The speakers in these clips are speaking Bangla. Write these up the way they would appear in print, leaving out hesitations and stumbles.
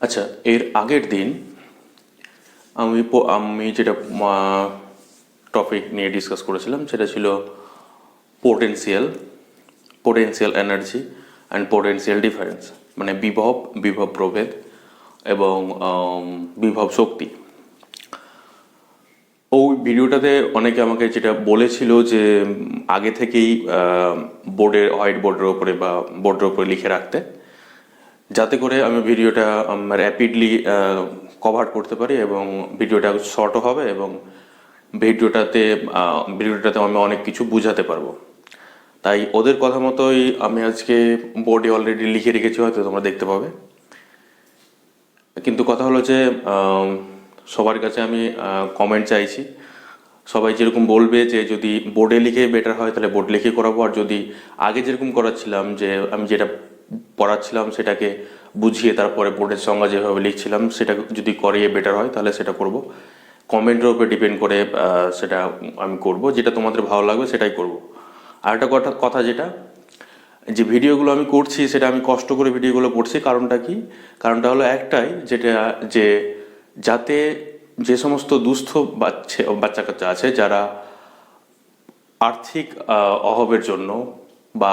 আচ্ছা, এর আগের দিন আমি যেটা টপিক নিয়ে ডিসকাস করেছিলাম সেটা ছিল potential potential energy and potential difference, মানে বিভব, বিভব প্রভেদ এবং বিভব শক্তি। ওই ভিডিওটাতে অনেকে আমাকে যেটা বলেছিল যে আগে থেকেই হোয়াইট বোর্ডের ওপরে বা বোর্ডের ওপরে লিখে রাখতে, যাতে করে আমি ভিডিওটা র্যাপিডলি কভার করতে পারি এবং ভিডিওটা শর্টও হবে এবং ভিডিওটাতে আমি অনেক কিছু বুঝাতে পারবো। তাই ওদের কথা মতোই আমি আজকে বোর্ডে অলরেডি লিখে রেখেছি, হয়তো তোমরা দেখতে পাবে। কিন্তু কথা হলো যে সবার কাছে আমি কমেন্ট চাইছি। সবাই যেরকম বলবে যে যদি বোর্ডে লিখে বেটার হয় তাহলে বোর্ড লিখে করাবো, আর যদি আগে যেরকম করাচ্ছিলাম যে আমি যেটা পড়াচ্ছিলাম সেটাকে বুঝিয়ে তারপরে বোর্ডের সঙ্গে যেভাবে লিখছিলাম সেটা যদি করিয়ে বেটার হয় তাহলে সেটা করব। কমেন্টের উপরে ডিপেন্ড করে সেটা আমি করব, যেটা তোমাদের ভালো লাগবে সেটাই করব। আর একটা কথা যেটা, যে ভিডিওগুলো আমি করছি সেটা আমি কষ্ট করে ভিডিওগুলো করছি, কারণটা কি? কারণটা হলো একটাই, যেটা যে যাতে যে সমস্ত দুস্থ বাচ্চা কাচ্চা আছে যারা আর্থিক অভাবের জন্য বা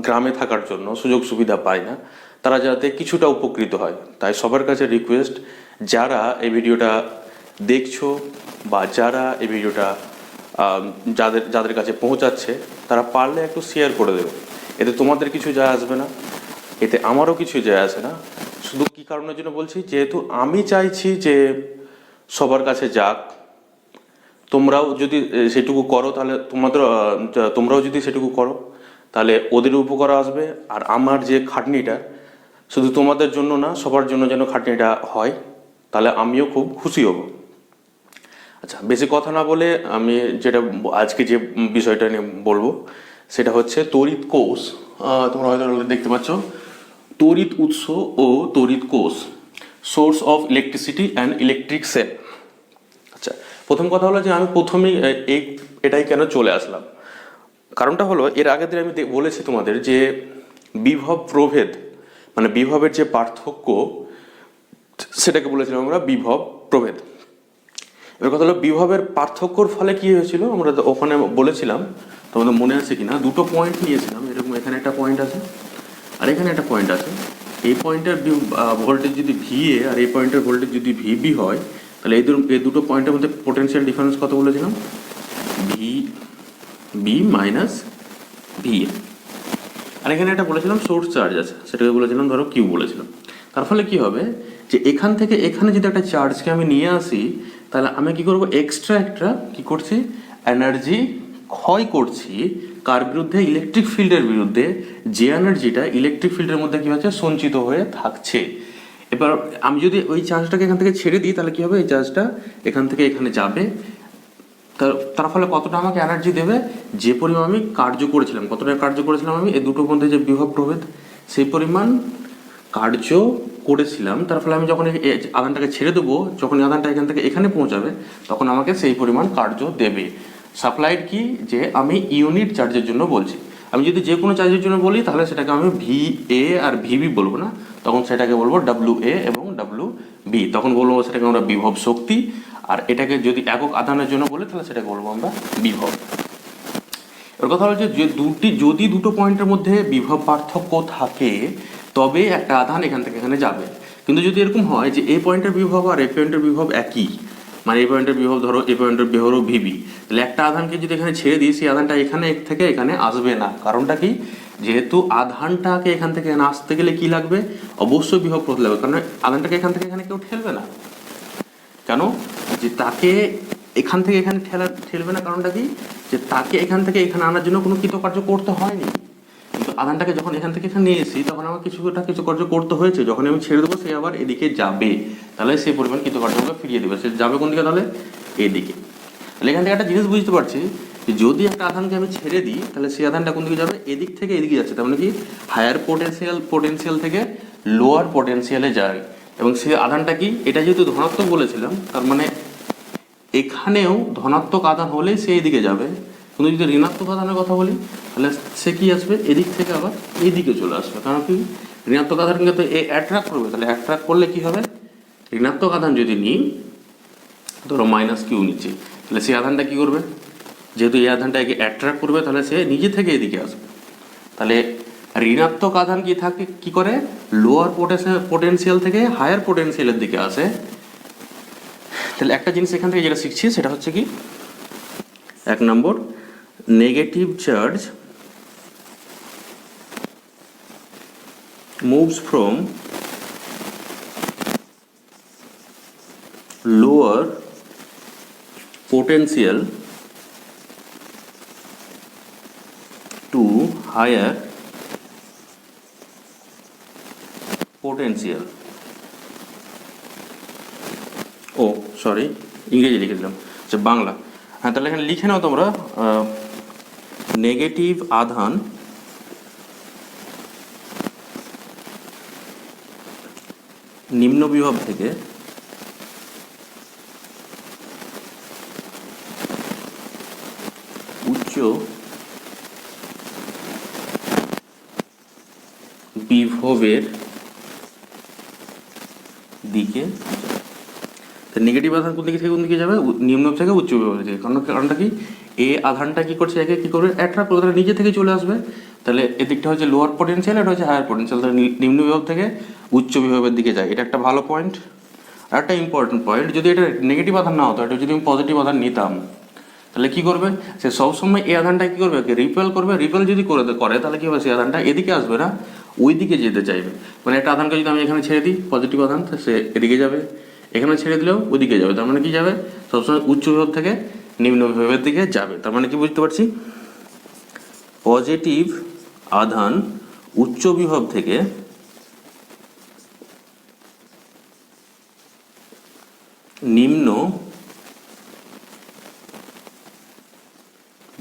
গ্রামে থাকার জন্য সুযোগ সুবিধা পায় না, তারা যাতে কিছুটা উপকৃত হয়। তাই সবার কাছে রিকোয়েস্ট, যারা এই ভিডিওটা দেখছো বা যারা এই ভিডিওটা যাদের যাদের কাছে পৌঁছাচ্ছে, তারা পারলে একটু শেয়ার করে দেবে। এতে তোমাদের কিছু যায় আসবে না, এতে আমারও কিছু যায় আসে না। শুধু কী কারণের জন্য বলছি, যেহেতু আমি চাইছি যে সবার কাছে যাক, তোমরাও যদি সেটুকু করো তাহলে তোমরাও যদি সেটুকু করো তাহলে ওদের উপকার আসবে। আর আমার যে খাটনিটা শুধু তোমাদের জন্য না, সবার জন্য যেন খাটনিটা হয়, তাহলে আমিও খুব খুশি হব। আচ্ছা, বেশি কথা না বলে আমি যেটা আজকে যে বিষয়টা নিয়ে বলবো সেটা হচ্ছে তড়িৎ কোষ। তোমরা হয়তো দেখতে পাচ্ছ, তড়িৎ উৎস ও তড়িৎ কোষ, source of electricity and electric cell. আচ্ছা, প্রথম কথা হলো যে আমি প্রথমেই এটাই কেন চলে আসলাম, কারণটা হলো এর আগের দিন আমি বলেছি তোমাদের যে বিভব প্রভেদ, মানে বিভবের যে পার্থক্য সেটাকে বলেছিলাম আমরা বিভব প্রভেদ। এবার কথা হলো বিভবের পার্থক্যর ফলে কি হয়েছিল, আমরা ওখানে বলেছিলাম, তোমাদের মনে আছে কিনা, দুটো পয়েন্ট নিয়েছিলাম এরকম। এখানে একটা পয়েন্ট আছে আর এখানে একটা পয়েন্ট আছে। এই পয়েন্টের ভোল্টেজ যদি ভিএ আর এই পয়েন্টের ভোল্টেজ যদি ভিবি হয়, তাহলে এই দুটো পয়েন্টের মধ্যে পোটেনশিয়াল ডিফারেন্স কত বলেছিলাম? V B minus VA. আর এখানে একটা বলেছিলাম সোর্স চার্জ আছে, সেটাকে বলেছিলাম ধরো কিউ বলেছিলাম। তার ফলে কি হবে, যে এখান থেকে এখানে যদি একটা চার্জকে আমি নিয়ে আসি, তাহলে আমি কি করব, এক্সট্রা একটা কি করছি, এনার্জি ক্ষয় করছি। কার বিরুদ্ধে? ইলেকট্রিক ফিল্ডের বিরুদ্ধে। যে এনার্জিটা ইলেকট্রিক ফিল্ডের মধ্যে কি হচ্ছে, সঞ্চিত হয়ে থাকছে। এবার আমি যদি ওই চার্জটাকে এখান থেকে ছেড়ে দিই, তাহলে কি হবে, এই চার্জটা এখান থেকে এখানে যাবে। তার ফলে কতটা আমাকে এনার্জি দেবে, যে পরিমাণ আমি কার্য করেছিলাম, কতটা কার্য করেছিলাম আমি, এই দুটোর মধ্যে যে বিভব প্রভেদ, সেই পরিমাণ কার্য করেছিলাম। তার ফলে আমি যখন আধানটাকে ছেড়ে দেবো, যখন আধানটা এখান থেকে এখানে পৌঁছাবে, তখন আমাকে সেই পরিমাণ কার্য দেবে। সাপ্লাইড কি, যে আমি ইউনিট চার্জের জন্য বলছি। আমি যদি যে কোনো চার্জের জন্য বলি তাহলে সেটাকে আমি ভি এ আর ভিবি বলবো না, তখন সেটাকে বলবো ডাব্লিউ এ এবং ডাব্লিউ বি। তখন বলবো সেটাকে আমরা বিভব শক্তি। আর এটাকে যদি একক আধানের জন্য বলি তাহলে সেটাকে বলবো আমরা বিভব। এর কথা হচ্ছে যে যদি দুটো পয়েন্টের মধ্যে বিভব পার্থক্য থাকে, তবে একটা আধান এখান থেকে এখানে যাবে। কিন্তু যদি এরকম হয় যে এই পয়েন্টের বিভব আর এই পয়েন্টের বিভব একই, মানে এই পয়েন্টের বিভব ধরো, এই পয়েন্টের বিভব ভিবি, তাহলে একটা আধানকে যদি এখানে ছেড়ে দিই, সেই আধানটা এখানে থেকে এখানে আসবে না। কারণটা কি, যেহেতু আধানটাকে এখান থেকে এখানে আসতে গেলে কি লাগবে, অবশ্যই বিভব প্রভেদ লাগবে। কারণ আধানটাকে এখান থেকে এখানে কেউ ঠেলবে না। কেন? যে তাকে এখান থেকে এখানে ঠেলবে না, কারণটা কি, যে তাকে এখান থেকে এখানে আনার জন্য কোনো কৃতকার্য করতে হয়নি। কিন্তু আধানটাকে যখন এখান থেকে এখানে নিয়ে এসেছি, তখন আমার কিছু কার্য করতে হয়েছে। যখন আমি ছেড়ে দেবো, সে আবার এদিকে যাবে, তাহলে সেই পরিমাণ কৃতকার্য আমাকে ফিরিয়ে দেবে। সে যাবে কোন দিকে, তাহলে এদিকে। তাহলে এখান থেকে একটা জিনিস বুঝতে পারছি, যে যদি একটা আধানকে আমি ছেড়ে দিই, তাহলে সেই আধানটা কোন দিকে যাবে, এদিক থেকে এদিকে যাচ্ছে। তার মানে কি, হায়ার পোটেনশিয়াল থেকে লোয়ার পোটেনশিয়ালে যায়। এবং সেই আধানটা কি, এটা যেহেতু ধনাত্মক বলেছিলাম, তার মানে এখানেও ধনাত্মক আধান হলেই সে এদিকে যাবে। কিন্তু যদি ঋণাত্মক আধানের কথা বলি, তাহলে সে কি আসবে, এদিক থেকে আবার এইদিকে চলে আসবে। কারণ কি, ঋণাত্মক আধান কিন্তু এ অ্যাট্রাক্ট করবে, তাহলে অ্যাট্রাক্ট করলে কি হবে, ঋণাত্মক আধান যদি নিই, ধরো মাইনাস কিউ নিচ্ছি, তাহলে সেই আধানটা কী করবে, যেহেতু এই আধানটা একে অ্যাট্রাক্ট করবে তাহলে সে নিজে থেকে এদিকে আসবে। তাহলে ঋণাত্মক আধান কি থাকে, কি করে, লোয়ার পোটেনশিয়াল থেকে হায়ার পোটেনশিয়ালের দিকে আসে। তাহলে একটা জিনিস এখান থেকে যেটা শিখছি সেটা হচ্ছে কি, 1 নম্বর, negative charge moves from lower potential to higher potential. ও সরি, ইংরেজি লিখে দিলাম, আচ্ছা বাংলা। হ্যাঁ, তাহলে এখানে লিখে নাও তোমরা, নেগেটিভ আধান নিম্ন বিভব থেকে উচ্চ বিভবের দিকে, নেগেটিভ আধান কোন দিকে থেকে কোন দিকে যাবে, নিম্ন থেকে উচ্চ বিভবের দিকে। কারণটা কি, এ আধানটা কি করছে, একে কি করবে, অ্যাট্রাক্ট করবে, তাহলে নিজে থেকে চলে আসবে। তাহলে এদিকটা হচ্ছে লোয়ার পোটেনশিয়াল, এটা হচ্ছে হায়ার পোটেনশিয়াল, তাহলে নিম্ন বিভব থেকে উচ্চ বিভবের দিকে যায়। এটা একটা ভালো পয়েন্ট। আর একটা ইম্পর্টেন্ট পয়েন্ট, যদি এটা নেগেটিভ আধান না হতো, এটা যদি আমি পজিটিভ আধান নিতাম, তাহলে কি করবে, সে সবসময় এই আধানটা কি করবে, রিপেল করবে। রিপেল যদি করে তাহলে কি হবে, সেই আধানটা এদিকে আসবে না, ওই দিকে যেতে চাইবে। মানে একটা আধানকে যদি আমি এখানে ছেড়ে দিই, পজিটিভ আধান, সে এদিকে যাবে, এখানে ছেড়ে দিলেও ওদিকে যাবে। তার মানে কি যাবে, সবসময় উচ্চ বিভব থেকে নিম্ন বিভবের দিকে যাবে। তার মানে কি বুঝতে পারছি, পজিটিভ আধান উচ্চ বিভব থেকে নিম্ন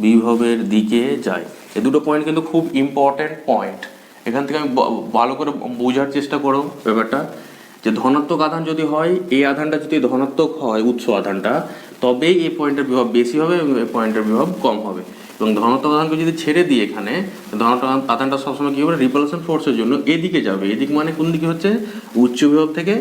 বিভবের দিকে যায়। এই দুটো পয়েন্ট কিন্তু খুব ইম্পর্ট্যান্ট পয়েন্ট। এখান থেকে আমি ভালো করে বোঝার চেষ্টা করো ব্যাপারটা, যে ধনাত্মক আধান যদি হয়, এই আধানটা যদি ধনাত্মক হয়, উৎস আধানটা, তবেই এই পয়েন্টের বিভব বেশি হবে এবং এই পয়েন্টের বিভব কম হবে। এবং ধনাত্মক আধানকে যদি ছেড়ে দিই, এখানে ধনাত্মক আধানটা সবসময় কী হবে, রিপালশন ফোর্সের জন্য এদিকে যাবে। এদিক মানে কোন দিকে হচ্ছে, উচ্চ বিভব থেকে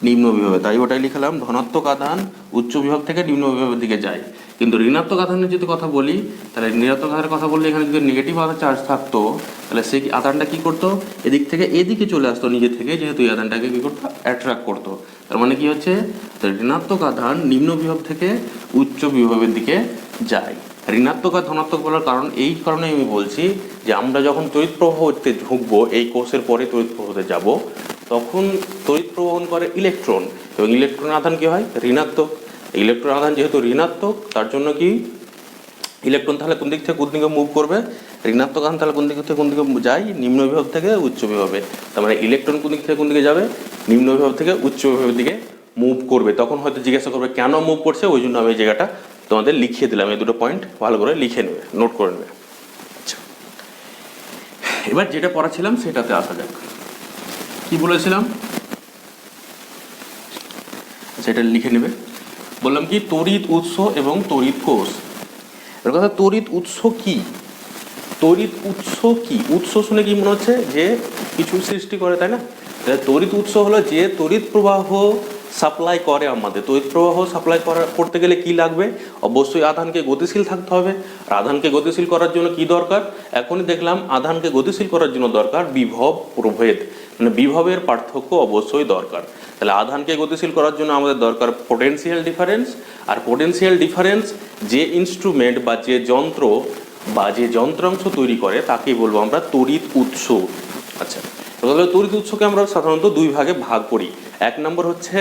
নিম্ন বিভবে। তাই ওটাই লিখলাম, ধনাত্মক আধান উচ্চ বিভব থেকে নিম্ন বিভবের দিকে যায়। কিন্তু ঋণাত্মক আধানের যদি কথা বলি, তাহলে ঋণাত্মক আধানের কথা বললে এখানে যদি নেগেটিভ আধান চার্জ থাকতো, তাহলে সেই আধানটা কী করতো, এদিক থেকে এদিকে চলে আসতো নিজে থেকে, যেহেতু এই আধানটাকে কী করতো, অ্যাট্রাক্ট করতো। তার মানে কি হচ্ছে, ঋণাত্মক আধান নিম্ন বিভব থেকে উচ্চ বিভবের দিকে যায়। ঋণাত্মক আর ধনাত্মক বলার কারণ এই কারণে আমি বলছি, যে আমরা যখন তড়িৎ প্রবাহতে ঢুকবো, এই কোর্সের পরে তড়িৎ প্রবাহতে যাব, তখন তড়িৎ প্রবহন করে ইলেকট্রন, এবং ইলেকট্রন আধান কী হয়, ঋণাত্মক। ইলেকট্রন আধান যেহেতু ঋণাত্মক, তার জন্য কি ইলেকট্রন তাহলে কোন দিক থেকে কোন দিকে মুভ করবে, ঋণাত্মক আধান তাহলে কোন দিক থেকে কোন দিকে যায়, নিম্ন বিভব থেকে উচ্চ বিভবে। তার মানে ইলেকট্রন কোন দিক থেকে কোন দিকে যাবে, নিম্ন বিভব থেকে উচ্চ বিভবের দিকে মুভ করবে। তখন হয়তো জিজ্ঞাসা করবে কেন মুভ করছে, ওই জন্য আমি এই জায়গাটা তোমাদের লিখিয়ে দিলাম। এই দুটো পয়েন্ট ভালো করে লিখে নেবে, নোট করে নেবে। আচ্ছা, এবার যেটা পড়াছিলাম সেটাতে আসা যাক। কি বলেছিলাম, সেটা লিখে নেবে। বললাম কি, তড়িৎ উৎস এবং তড়িৎ কোষ। এর কথা, তড়িৎ উৎস কি, তড়িৎ উৎস কি, উৎস শুনে কি মনে হচ্ছে যে কিছু সৃষ্টি করে, তাই না? তড়িৎ উৎস হলো যে তড়িৎ প্রবাহ সাপ্লাই করে আমাদের। তড়িৎ প্রবাহ সাপ্লাই করতে গেলে কি লাগবে, অবশ্যই আধানকে গতিশীল থাকতে হবে। আর আধানকে গতিশীল করার জন্য কি দরকার, এখনই দেখলাম আধানকে গতিশীল করার জন্য দরকার বিভব প্রভেদ, মানে বিভবের পার্থক্য অবশ্যই দরকার। তাহলে আধানকে গতিশীল করার জন্য আমাদের দরকার পোটেনশিয়াল ডিফারেন্স। আর পোটেনশিয়াল ডিফারেন্স যে ইনস্ট্রুমেন্ট বা যে যন্ত্র বা যে যন্ত্রাংশ তৈরি করে তাকেই বলবো আমরা তড়িৎ উৎস। আচ্ছা, তাহলে তড়িৎ উৎসকে আমরা সাধারণত দুই ভাগে ভাগ করি। 1 নম্বর হচ্ছে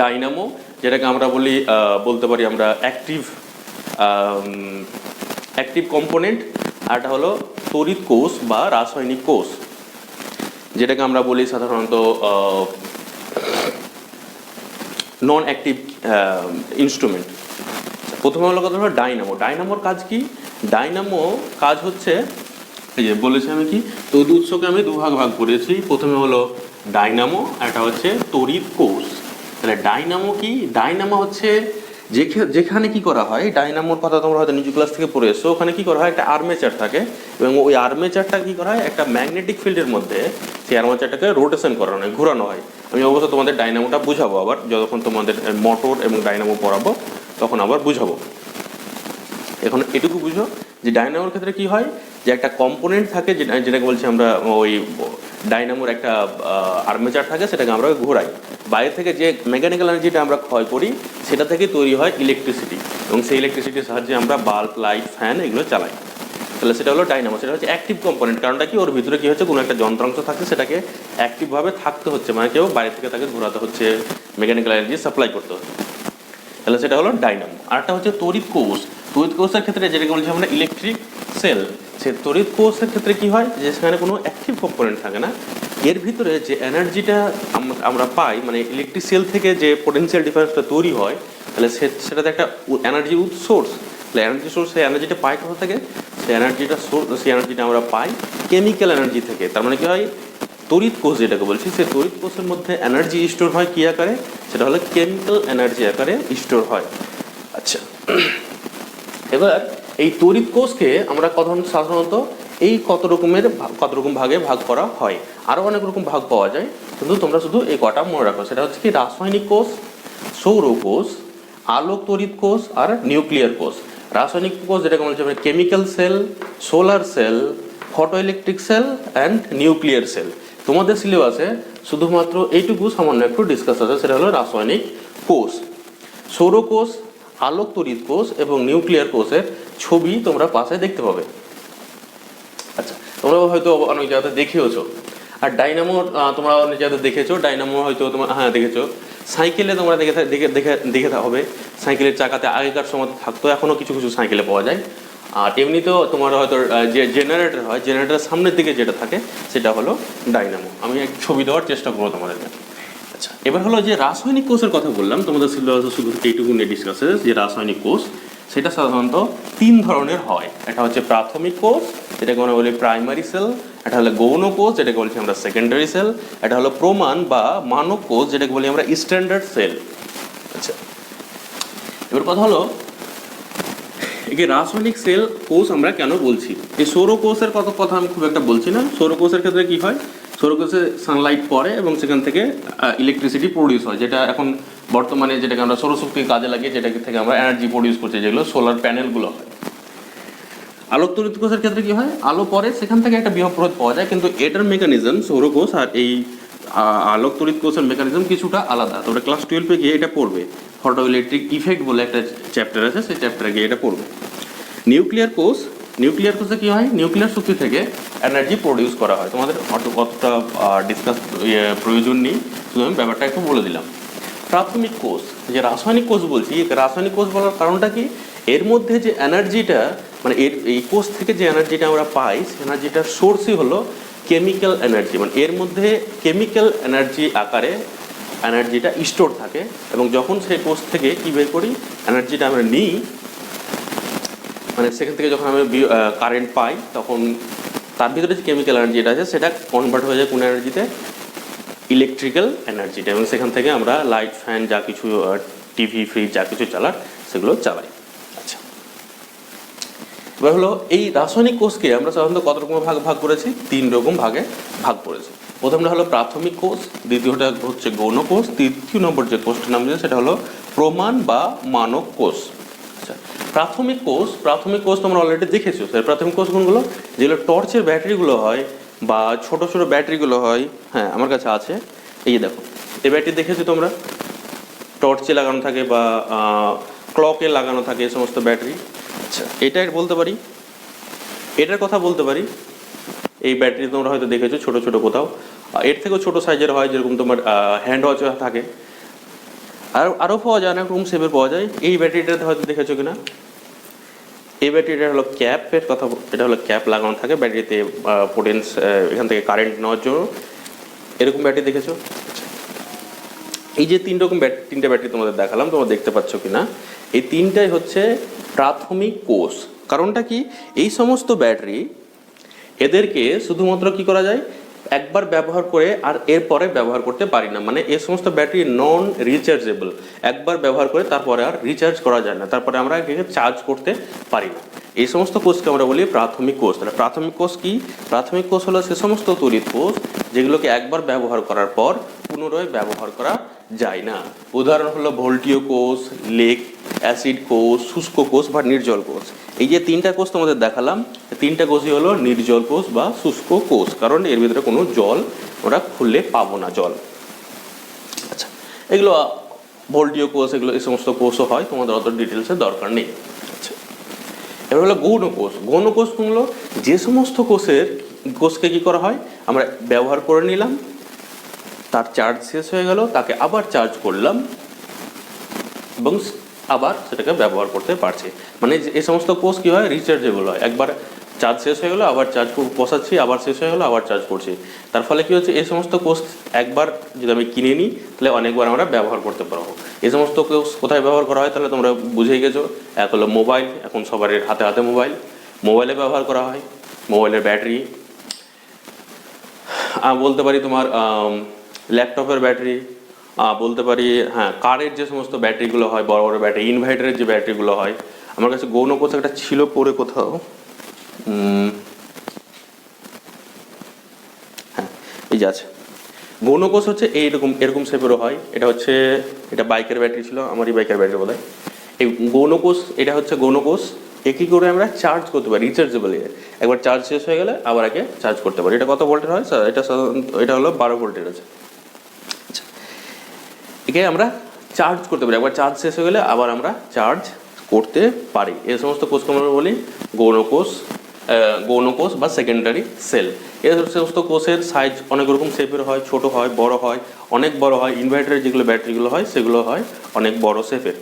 ডাইনামো, যেটাকে আমরা বলতে পারি আমরা অ্যাক্টিভ কম্পোনেন্ট। আর এটা হলো তড়িৎ কোষ বা রাসায়নিক কোষ, যেটাকে আমরা বলি সাধারণত নন অ্যাক্টিভ ইনস্ট্রুমেন্ট। প্রথমে হলো কথা হলো ডাইনামো। ডাইনামোর কাজ কি, ডাইনামো কাজ হচ্ছে, এই যে বলেছি আমি কি, তড়িৎ উৎসকে আমি দুভাগ ভাগ করেছি। প্রথমে হলো ডাইনামো, এটা হচ্ছে তড়িৎ কোষ। তাহলে ডাইনামো কি, ডাইনামো হচ্ছে যেখানে কি করা হয়, ডাইনামোর কথা তোমরা হয়তো নিচু ক্লাস থেকে পড়ে এসছো, ওখানে কি করা হয়, একটা আর্মেচার থাকে এবং ওই আর্মেচারটা কি করা হয়, একটা ম্যাগনেটিক ফিল্ডের মধ্যে সেই আর্মেচারটাকে রোটেশন করানো হয়, ঘোরানো হয়। আমি অবশ্য তোমাদের ডাইনামোটা বুঝাবো আবার, যখন তোমাদের মোটর এবং ডাইনামো পড়াবো তখন আবার বুঝাবো। এখন এটুকু বুঝো যে ডাইনামোর ক্ষেত্রে কি হয়, যে একটা কম্পোনেন্ট থাকে যেটাকে বলছি আমরা, ওই ডাইনামোর একটা আর্মেচার থাকে, সেটাকে আমরা ঘোরাই। বাইরে থেকে যে মেকানিক্যাল এনার্জিটা আমরা ক্ষয় করি সেটা থেকে তৈরি হয় ইলেকট্রিসিটি, এবং সেই ইলেকট্রিসিটির সাহায্যে আমরা বাল্ব, লাইট, ফ্যান এগুলো চালাই। তাহলে সেটা হলো ডাইনামো, সেটা হচ্ছে অ্যাক্টিভ কম্পোনেন্ট। কারণটা কি, ওর ভিতরে কি হচ্ছে, কোনো একটা যন্ত্রাংশ থাকছে, সেটাকে অ্যাক্টিভভাবে থাকতে হচ্ছে, মানে কেউ বাইরে থেকে তাকে ঘোরাতে হচ্ছে, মেকানিক্যাল এনার্জি সাপ্লাই করতে হচ্ছে। তাহলে সেটা হলো ডাইনামো। আরেকটা হচ্ছে তড়িৎ কোষ। তড়িৎ কোষের ক্ষেত্রে যেটাকে বলছি আমরা ইলেকট্রিক সেল, সে তড়িৎ কোষের ক্ষেত্রে কি হয়, যে সেখানে কোনো অ্যাক্টিভ কম্পোনেন্ট থাকে না, এর ভিতরে যে এনার্জিটা আমরা পাই, মানে ইলেকট্রিক সেল থেকে যে পোটেনশিয়াল ডিফারেন্সটা তৈরি হয়, তাহলে সেটাতে একটা এনার্জি সোর্স। তাহলে এনার্জি সোর্স, সেই এনার্জিটা পাই কোথা থেকে, সেই এনার্জিটা আমরা পাই কেমিক্যাল এনার্জি থেকে। তার মানে কি হয়, তড়িৎ কোষ যেটাকে বলছি, সেই তড়িৎ কোষের মধ্যে এনার্জি স্টোর হয় কী আকারে, সেটা হলো কেমিক্যাল এনার্জি আকারে স্টোর হয়। আচ্ছা, এবার এই তড়িৎ কোষকে আমরা সাধারণত এই কত রকম ভাগে ভাগ করা হয়। আরও অনেক রকম ভাগ পাওয়া যায়, কিন্তু তোমরা শুধু এই কটা মনে রাখো। সেটা হচ্ছে কি, রাসায়নিক কোষ, সৌর কোষ, আলোক তড়িৎ কোষ আর নিউক্লিয়ার কোষ। রাসায়নিক কোষ যেটাকে বলছি আমরা chemical cell, solar cell, photo electric cell and nuclear cell. তোমাদের সিলেবাসে শুধুমাত্র এইটুকু সামান্য একটু ডিসকাস আছে, সেটা হলো রাসায়নিক কোষ। সৌর কোষ, আলোক তড়িৎ কোষ এবং নিউক্লিয়ার কোষের ছবি তোমরা পাশে দেখতে পাবে। আচ্ছা, তোমরা হয়তো অনেক জায়গাতে দেখেওছো। আর ডাইনামো তোমরা অনেক জায়গাতে দেখেছো, ডাইনামো হয়তো তোমরা দেখেছো। সাইকেলে তোমরা দেখে হবে, সাইকেলের চাকাতে আগেকার সময় থাকতো, এখনও কিছু কিছু সাইকেলে পাওয়া যায়। আর এমনিতেও তোমার হয়তো যে জেনারেটর হয়, জেনারেটরের সামনের দিকে যেটা থাকে সেটা হলো ডাইনামো। আমি এক ছবি দেওয়ার চেষ্টা করবো তোমাদেরকে। আচ্ছা, এবার হলো যে রাসায়নিক কোষের কথা বললাম, তোমাদের সিলেবাসে শুধু এইটুকু নিয়ে ডিসকাস আছে যে রাসায়নিক কোষ, সেটা সাধারণত 3 ধরনের হয়। এটা হচ্ছে প্রাথমিক কোষ, যেটাকে আমরা বলি প্রাইমারি সেল। এটা হলো গৌণ কোষ, যেটাকে বলছি আমরা সেকেন্ডারি সেল। এটা হলো প্রমাণ বা মানক কোষ, যেটাকে বলি আমরা স্ট্যান্ডার্ড সেল। আচ্ছা, এবার কথা হলো এই রাসায়নিক সেল কোষ আমরা কেন বলছি। এই সৌর কোষের কথা আমি খুব একটা বলছি না। সৌর কোষের ক্ষেত্রে কি হয়, সৌর কোষে সানলাইট পড়ে এবং সেখান থেকে ইলেকট্রিসিটি প্রডিউস হয়, যেটা এখন বর্তমানে যেটাকে আমরা সৌরশক্তিকে কাজে লাগিয়ে যেটা থেকে আমরা এনার্জি প্রডিউস করছি, যেগুলো সোলার প্যানেলগুলো হয়। আলোক তড়িৎ কোষের ক্ষেত্রে কি হয়, আলো পরে সেখান থেকে একটা বিভব প্ররোধ পাওয়া যায়, কিন্তু এটার মেকানিজম সৌর কোষ আর এই আলোক তড়িৎ কোষের মেকানিজম কিছুটা আলাদা। তোমরা ক্লাস 12-এ গিয়ে এটা পড়বে, ফটো ইলেকট্রিক ইফেক্ট বলে একটা চ্যাপ্টার আছে, সেই চ্যাপ্টারে গিয়ে এটা পড়বে। নিউক্লিয়ার কোষে কি হয়, নিউক্লিয়ার শক্তি থেকে এনার্জি প্রডিউস করা হয়। তোমাদের অতটা ডিসকাস প্রয়োজন নেই, শুধু আমি ব্যাপারটা একটু বলে দিলাম। প্রাথমিক কোষ, যে রাসায়নিক কোষ বলছি, রাসায়নিক কোষ বলার কারণটা কি, এর মধ্যে যে এনার্জিটা, মানে এই কোষ থেকে যে এনার্জিটা আমরা পাই, সেই এনার্জিটার সোর্সই হলো কেমিক্যাল এনার্জি। মানে এর মধ্যে কেমিক্যাল এনার্জি আকারে এনার্জিটা স্টোর থাকে, এবং যখন সেই কোষ থেকে কী বের করি, এনার্জিটা আমরা নিই, মানে সেখান থেকে যখন আমরা কারেন্ট পাই, তখন তার ভিতরে যে কেমিক্যাল এনার্জিটা আছে সেটা কনভার্ট হয়ে যায় কোন এনার্জিতে, ইলেকট্রিক্যাল এনার্জিটা, এবং সেখান থেকে আমরা লাইট, ফ্যান, যা কিছু টিভি, ফ্রিজ যা কিছু চালার সেগুলো চালাই। আচ্ছা, এবার হলো এই রাসায়নিক কোষকে আমরা সাধারণত কত রকম ভাগ করেছি, 3 রকম ভাগে ভাগ করেছি। প্রথমটা হলো প্রাথমিক কোষ, দ্বিতীয়টা হচ্ছে গৌণ কোষ, তৃতীয় নম্বর যে কোষটার নাম দিয়েছে সেটা হলো প্রমাণ বা মানক কোষ। আচ্ছা, প্রাথমিক কোষ তোমরা অলরেডি দেখেছো। সেই প্রাথমিক কোষ কোনগুলো, যেগুলো টর্চের ব্যাটারিগুলো হয় বা ছোট ছোট ব্যাটারিগুলো হয়। হ্যাঁ, আমার কাছে আছে, এই যে দেখো, এই ব্যাটারি দেখেছো তোমরা, টর্চে লাগানো থাকে বা ক্লকে লাগানো থাকে এই সমস্ত ব্যাটারি। আচ্ছা, এটার কথা বলতে পারি, এই ব্যাটারি তোমরা হয়তো দেখেছো ছোট ছোট কোথাও, এর থেকেও ছোট সাইজের হয়, যেরকম তোমার হ্যান্ড ওয়াচ থাকে, আরও পাওয়া যায়, অনেক রকম শেপের পাওয়া যায়। এই ব্যাটারিটাতে হয়তো দেখেছো কিনা, এই ব্যাটারিটা হলো ক্যাপের কথা, এটা হলো ক্যাপ লাগানো থাকে ব্যাটারিতে, পোটেন্স এখান থেকে কারেন্ট নেওয়ার জন্য, এরকম ব্যাটারি দেখেছো। এই যে 3টে ব্যাটারি তোমাদের দেখালাম, তোমরা দেখতে পাচ্ছ কিনা, এই 3টাই হচ্ছে প্রাথমিক কোষ। কারণটা কি, এই সমস্ত ব্যাটারি এদেরকে শুধুমাত্র কি করা যায়, একবার ব্যবহার করে আর এরপরে ব্যবহার করতে পারি না, মানে এই সমস্ত ব্যাটারি নন রিচার্জেবল, একবার ব্যবহার করে তারপরে আর রিচার্জ করা যায় না, তারপরে আমরা একে চার্জ করতে পারি না। এই সমস্ত কোষকে আমরা বলি প্রাথমিক কোষ। তাহলে প্রাথমিক কোষ কি? প্রাথমিক কোষ হলো সে সমস্ত তড়িৎ কোষ যেগুলোকে একবার ব্যবহার করার পর পুনরায় ব্যবহার করা যায় না। উদাহরণ হলো ভোল্টীয় কোষ, লেক অ্যাসিড কোষ, শুষ্ক কোষ বা নির্জল কোষ। এই যে তিনটা কোষ তোমাদের দেখালাম, তিনটা কোষই হলো নির্জল কোষ বা শুষ্ক কোষ, কারণ এর ভিতরে কোনো জল ওরা খুললে পাবো না জল। আচ্ছা, এগুলো ভোল্টীয় কোষ, এগুলো এই সমস্ত কোষও হয়, তোমাদের অত ডিটেলসের দরকার নেই। আচ্ছা, এবার হলো গৌণ কোষ। গৌণ কোষ হলো যে সমস্ত কোষকে কি করা হয়, আমরা ব্যবহার করে নিলাম, তার চার্জ শেষ হয়ে গেল, তাকে আবার চার্জ করলাম এবং আবার সেটাকে ব্যবহার করতে পারছি। মানে এই সমস্ত কোষ কী হয়, রিচার্জেবল হয়। একবার চার্জ শেষ হয়ে গেলো আবার চার্জ বসাচ্ছি, আবার শেষ হয়ে গেলো আবার চার্জ করছি। তার ফলে কী হচ্ছে, এই সমস্ত কোষ একবার যদি আমি কিনে নিই তাহলে অনেকবার আমরা ব্যবহার করতে পারবো। এই সমস্ত কোষ কোথায় ব্যবহার করা হয় তাহলে তোমরা বুঝেই গেছো। এক হলো মোবাইল, এখন সবার হাতে হাতে মোবাইল, মোবাইলে ব্যবহার করা হয়। মোবাইলের ব্যাটারি বলতে পারি, তোমার ল্যাপটপের ব্যাটারি বলতে পারি, হ্যাঁ কারের যে সমস্ত ব্যাটারিগুলো হয়, বড় বড় ব্যাটারি, ইনভার্টারের যে ব্যাটারিগুলো হয়। আমার কাছে গৌণ কোষ একটা ছিল পরে কোথাও, হ্যাঁ এই যে আছে। গৌণ কোষ হচ্ছে এরকম শেপেরও হয়। এটা বাইকের ব্যাটারি ছিল, আমারই বাইকের ব্যাটারি বোধ হয়। এই গৌণ কোষ, এটা হচ্ছে গৌণ কোষ। একই করে আমরা চার্জ করতে পারি, রিচার্জেবল। একবার চার্জ শেষ হয়ে গেলে আবার একে চার্জ করতে পারি। এটা কত ভোল্টের হয় স্যার? এটা হলো 12 ভোল্টের আছে। আচ্ছা, একে আমরা চার্জ করতে পারি, একবার চার্জ শেষ হয়ে গেলে আবার আমরা চার্জ করতে পারি। এই সমস্ত কোষকে আমরা বলি গৌণ কোষ বা সেকেন্ডারি সেল। এই সমস্ত কোষের সাইজ অনেক রকম শেপের হয়, ছোট হয়, বড় হয়, অনেক বড় হয়। ইনভার্টারের যেগুলো ব্যাটারিগুলো হয় সেগুলো হয় অনেক বড় শেপের।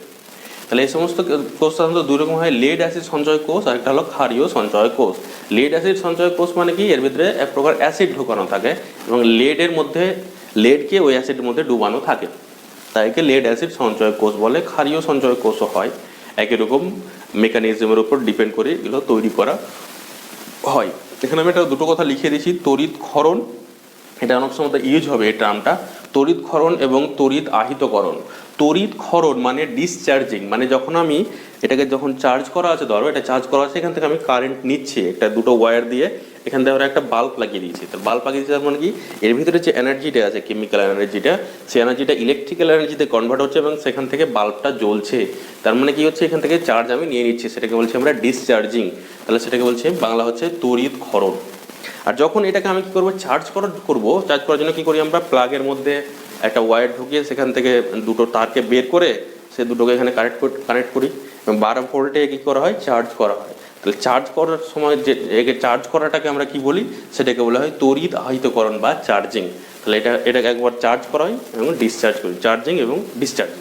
তাহলে এই সমস্ত কোষ সাধারণত দুই রকম হয়, লেড অ্যাসিড সঞ্চয় কোষ আর একটা হলো ক্ষারীয় সঞ্চয় কোষ। লেড অ্যাসিড সঞ্চয় কোষ মানে কি, এর ভিতরে এক প্রকার অ্যাসিড ঢোকানো থাকে এবং লেডকে ওই অ্যাসিডের মধ্যে ডুবানো থাকে, তাই একে লেড অ্যাসিড সঞ্চয় কোষ বলে। ক্ষারীয় সঞ্চয় কোষও হয়, একই রকম মেকানিজমের উপর ডিপেন্ড করে এগুলো তৈরি করা হয়। এখানে আমি একটা দুটো কথা লিখে দিয়েছি, তড়িৎ ক্ষরণ, এটা অনেক সময় ইউজ হবে এই টার্মটা, তড়িৎ ক্ষরণ এবং তড়িৎ আহিতকরণ। তড়িৎ ক্ষরণ মানে ডিসচার্জিং, মানে যখন আমি এটাকে যখন চার্জ করা আছে, ধরো এটা চার্জ করা আছে, এখান থেকে আমি কারেন্ট নিচ্ছি, একটা দুটো ওয়্যার দিয়ে এখান থেকে আমরা একটা বাল্ব লাগিয়ে দিয়েছি। তো বাল্ব লাগিয়ে দিয়েছি তার মানে কি, এর ভিতরে যে এনার্জিটা আছে, কেমিক্যাল এনার্জিটা, সেই এনার্জিটা ইলেকট্রিক্যাল এনার্জিতে কনভার্ট হচ্ছে এবং সেখান থেকে বাল্বটা জ্বলছে। তার মানে কি হচ্ছে, এখান থেকে চার্জ আমি নিয়ে নিচ্ছি, সেটাকে বলছি আমরা ডিসচার্জিং। তাহলে সেটাকে বলছি বাংলা হচ্ছে তড়িৎ ক্ষরণ। আর যখন এটাকে আমি কী করবো, চার্জ করার জন্য কী করি, আমরা প্লাগের মধ্যে একটা ওয়্যার ঢুকিয়ে সেখান থেকে দুটো তারকে বের করে সে দুটোকে এখানে কানেক্ট করি এবং 12 ভোল্টে কী করা হয়, চার্জ করা হয়। তাহলে চার্জ করার সময় যে একে চার্জ করাটাকে আমরা কি বলি, সেটাকে বলা হয় তড়িৎ আহিতকরণ বা চার্জিং। তাহলে এটাকে একবার চার্জ করা হয় এবং ডিসচার্জ করি, চার্জিং এবং ডিসচার্জিং।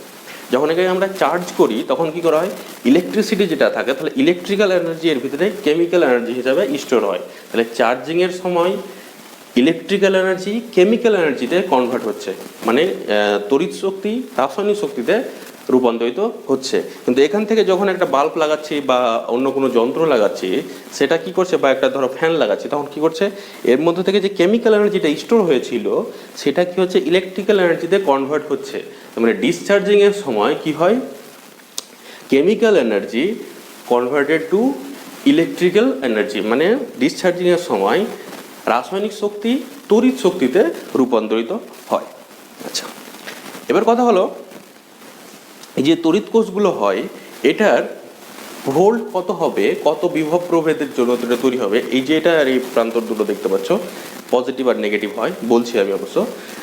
যখন একে আমরা চার্জ করি তখন কি করা হয়, ইলেকট্রিসিটি যেটা থাকে, তাহলে ইলেকট্রিক্যাল এনার্জি এর ভিতরে কেমিক্যাল এনার্জি হিসাবে স্টোর হয়। তাহলে চার্জিংয়ের সময় ইলেকট্রিক্যাল এনার্জি কেমিক্যাল এনার্জিতে কনভার্ট হচ্ছে, মানে তড়িৎ শক্তি রাসায়নিক শক্তিতে রূপান্তরিত হচ্ছে। কিন্তু এখান থেকে যখন একটা বাল্ব লাগাচ্ছি বা অন্য কোনো যন্ত্র লাগাচ্ছি, সেটা কি করছে, বা একটা ধরো ফ্যান লাগাচ্ছি, তখন কি করছে, এর মধ্যে থেকে যে কেমিক্যাল এনার্জিটা স্টোর হয়েছিল সেটা কি হচ্ছে, ইলেকট্রিক্যাল এনার্জিতে কনভার্ট হচ্ছে। মানে ডিসচার্জিংয়ের সময় কি হয়, chemical energy converted to electrical energy, মানে ডিসচার্জিংয়ের সময় রাসায়নিক শক্তি তড়িৎ শক্তিতে রূপান্তরিত হয়। আচ্ছা, এবার কথা হলো, এই যে তড়িৎ কোষগুলো হয়, এটার ভোল্ট কত হবে, কত বিভব প্রভেদের জন্য এটা তৈরি হবে। এই যে এটা আর এই প্রান্তর দুটো দেখতে পাচ্ছ, পজিটিভ আর নেগেটিভ হয় বলছি আমি অবশ্য।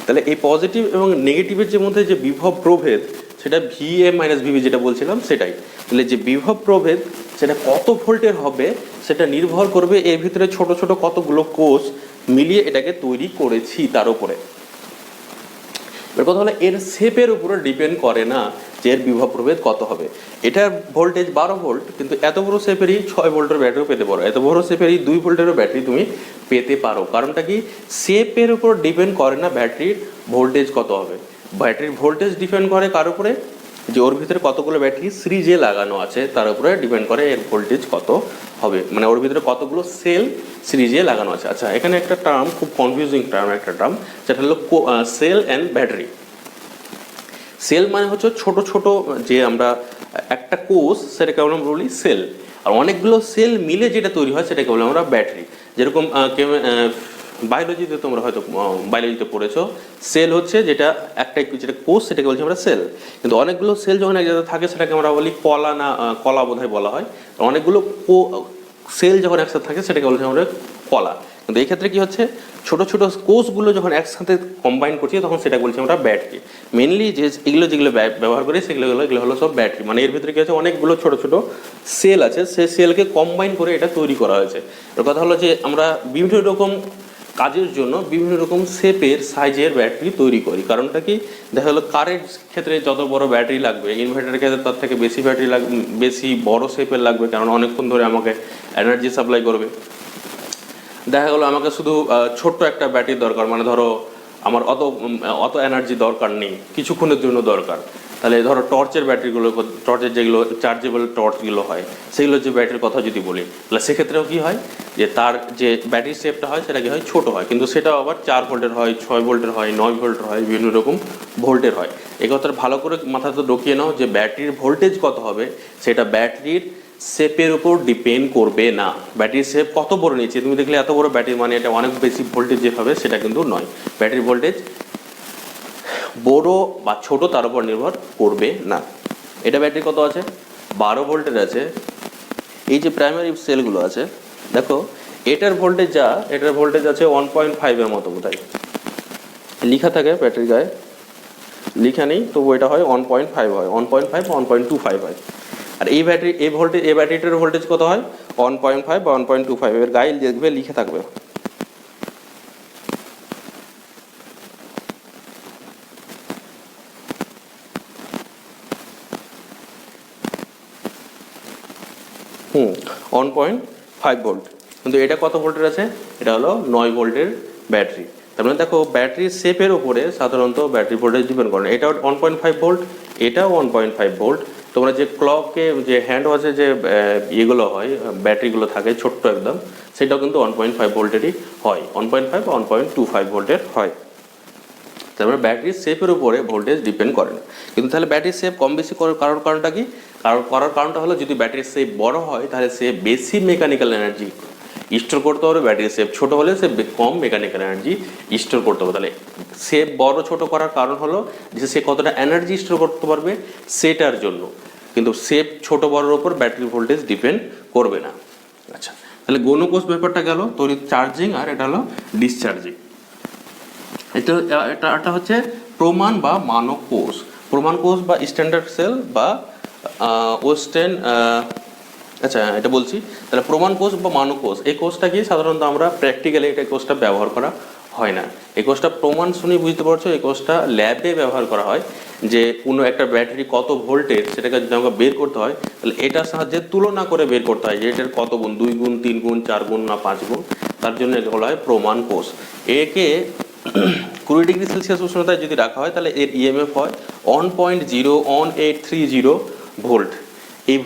তাহলে এই পজিটিভ এবং নেগেটিভের যে মধ্যে যে বিভব প্রভেদ, সেটা VA - VB যেটা বলছিলাম সেটাই। তাহলে যে বিভব প্রভেদ সেটা কত ভোল্টের হবে সেটা নির্ভর করবে এর ভিতরে ছোট ছোট কতগুলো কোষ মিলিয়ে এটাকে তৈরি করেছি তার উপরে। এর কথা হলো, এর শেপের উপরে ডিপেন্ড করে না যে এর বিভব প্রভেদ কত হবে। এটার ভোল্টেজ 12 ভোল্ট, কিন্তু এত বড় শেপেরই 6 ভোল্টের ব্যাটারিও পেতে পারো, এত বড় শেপেরই 2 ভোল্টেরও ব্যাটারি তুমি পেতে পারো। কারণটা কি, শেপের উপর ডিপেন্ড করে না ব্যাটারির ভোল্টেজ কত হবে। ব্যাটারির ভোল্টেজ ডিপেন্ড করে কার উপরে, যে ওর ভিতরে কতগুলো ব্যাটারি সিরিজে লাগানো আছে তার উপরে ডিপেন্ড করে এর ভোল্টেজ কত হবে, মানে ওর ভিতরে কতগুলো সেল সিরিজে লাগানো আছে। আচ্ছা, এখানে একটা টার্ম, খুব কনফিউজিং টার্ম একটা টার্ম, যেটা হলো সেল অ্যান্ড ব্যাটারি। সেল মানে হচ্ছে ছোট ছোট, যে আমরা একটা কোষ সেটাকে আমরা বলি সেল, আর অনেকগুলো সেল মিলে যেটা তৈরি হয় সেটাকে বলি আমরা ব্যাটারি। যেরকম বায়োলজিতে তোমরা হয়তো বায়োলজিতে পড়েছো, সেল হচ্ছে যেটা একটা যেটা কোষ সেটাকে বলছি আমরা সেল, কিন্তু অনেকগুলো সেল যখন এক জায়গায় থাকে সেটাকে আমরা বলি কলা, না কলা বোধহয় বলা হয়। অনেকগুলো সেল যখন একসাথে থাকে সেটাকে বলছি আমরা কলা। কিন্তু এই ক্ষেত্রে কি হচ্ছে, ছোট ছোট কোষগুলো যখন একসাথে কম্বাইন করছি তখন সেটা বলছি আমরা ব্যাটারি। মেনলি যে এগুলো যেগুলো ব্যবহার করি সেগুলো হলো সব ব্যাটারি। মানে এর ভিতরে কি আছে, অনেকগুলো ছোট ছোট সেল আছে, সেই সেলকে কম্বাইন করে এটা তৈরি করা হয়েছে। এর কথা হলো যে আমরা বিভিন্ন রকম কাজের জন্য বিভিন্ন রকম শেপের সাইজের ব্যাটারি তৈরি করি। কারণটা কি, দেখা গেলো কারের ক্ষেত্রে যত বড় ব্যাটারি লাগবে, ইনভার্টারের ক্ষেত্রে তার থেকে বেশি ব্যাটারি লাগবে, বেশি বড় শেপের লাগবে, কারণ অনেকক্ষণ ধরে আমাকে এনার্জি সাপ্লাই করবে। দেখা গেলো আমাকে শুধু ছোট্ট একটা ব্যাটারি দরকার, মানে ধরো আমার অত এনার্জি দরকার নেই, কিছুক্ষণের জন্য দরকার। তাহলে ধরো টর্চের ব্যাটারিগুলো, টর্চের যেগুলো চার্জেবল টর্চগুলো হয় সেগুলো যে ব্যাটারির কথা যদি বলি, তাহলে সেক্ষেত্রেও কী হয় যে তার যে ব্যাটারি শেপটা হয় সেটা কী হয়, ছোটো হয়, কিন্তু সেটাও আবার 4 ভোল্টের হয়, 6 ভোল্টের হয়, 9 ভোল্টের হয়, বিভিন্ন রকম ভোল্টের হয়। এই কথাটা ভালো করে মাথাতে ঢুকিয়ে নাও যে ব্যাটারির ভোল্টেজ কত হবে সেটা ব্যাটারির শেপের উপর ডিপেন্ড করবে না। ব্যাটারির শেপ কত বড় নিচ্ছে, তুমি দেখলে এত বড় ব্যাটারি মানে এটা অনেক বেশি ভোল্টেজ যে হবে সেটা কিন্তু নয়। ব্যাটারির ভোল্টেজ বড় বা ছোট তার উপর নির্ভর করবে না। এটা ব্যাটারি কত আছে, 12 ভোল্টের আছে। এই যে প্রাইমারি সেলগুলো আছে দেখো, এটার ভোল্টেজ আছে 1.5 মতো বোধহয় লেখা থাকে ব্যাটারির গায়ে, লেখা নেই তবু এটা হয় 1.5 হয়, 1.5 বা 1.25 হয়। আর এই ব্যাটারিটার ভোল্টেজ কত হয়, 1.5 বা 1.25, এর গায়ে দেখবে লিখে থাকবে। হুম, 1.5 ভোল্ট। কিন্তু এটা কত ভোল্টের আছে, এটা হলো 9 ভোল্টের ব্যাটারি। তার মানে দেখো ব্যাটারির শেপের উপরে সাধারণত ব্যাটারি ভোল্টেজ ডিপেন্ড করে। এটা 1.5 ভোল্ট, এটাও 1.5 ভোল্ট। তোমরা যে ক্লকে যে হ্যান্ড ওয়াচে যে ইয়েগুলো হয়, ব্যাটারিগুলো থাকে ছোট্ট একদম, সেটাও কিন্তু 1.5 ভোল্টেরই হয়, 1.5 বা 1.25 ভোল্টের হয়। তারপরে ব্যাটারির শেপের উপরে ভোল্টেজ ডিপেন্ড করে না। কিন্তু তাহলে ব্যাটারির শেপ কম বেশি করার কারণটা কি, করার কারণটা হলো যদি ব্যাটারির শেপ বড় হয় তাহলে সে বেশি মেকানিক্যাল এনার্জি স্টোর করতে পারবে, ব্যাটারির শেপ ছোট হলে সে কম মেকানিক্যাল এনার্জি স্টোর করতে পারবে। তাহলে শেপ বড় ছোট করার কারণ হলো যে সে কতটা এনার্জি স্টোর করতে পারবে সেটার জন্য, কিন্তু শেপ ছোট বড়োর ওপর ব্যাটারির ভোল্টেজ ডিপেন্ড করবে না। আচ্ছা, তাহলে গৌণকোষ ব্যাপারটা গেল, তড়িৎ চার্জিং, আর এটা হলো ডিসচার্জিং। এটা হচ্ছে প্রমাণ বা মানক কোষ। প্রমাণ কোষ বা স্ট্যান্ডার্ড সেল বা ওয়েস্টার্ন, আচ্ছা এটা বলছি। তাহলে প্রমাণ কোষ বা মানক কোষ, এই কোষটা কি সাধারণত আমরা প্র্যাকটিক্যালি এটা কোষটা ব্যবহার করা হয় না। এই কোষটা প্রমাণ শুনে বুঝতে পারছো, এই কোষটা ল্যাবে ব্যবহার করা হয়। যে কোনো একটা ব্যাটারি কত ভোল্টের সেটাকে যদি আমাকে বের করতে হয় তাহলে এটার সাহায্যে তুলনা করে বের করতে হয় যে এটার কত গুণ, 2 গুণ, 3 গুণ, 4 গুণ না 5 গুণ। তার জন্য একে বলা হয় প্রমাণ কোষ। একে 20 ডিগ্রি সেলসিয়াস উষ্ণতায় যদি রাখা হয় তাহলে এর ইএমএফ হয় 1.01830 ভোল্ট। এই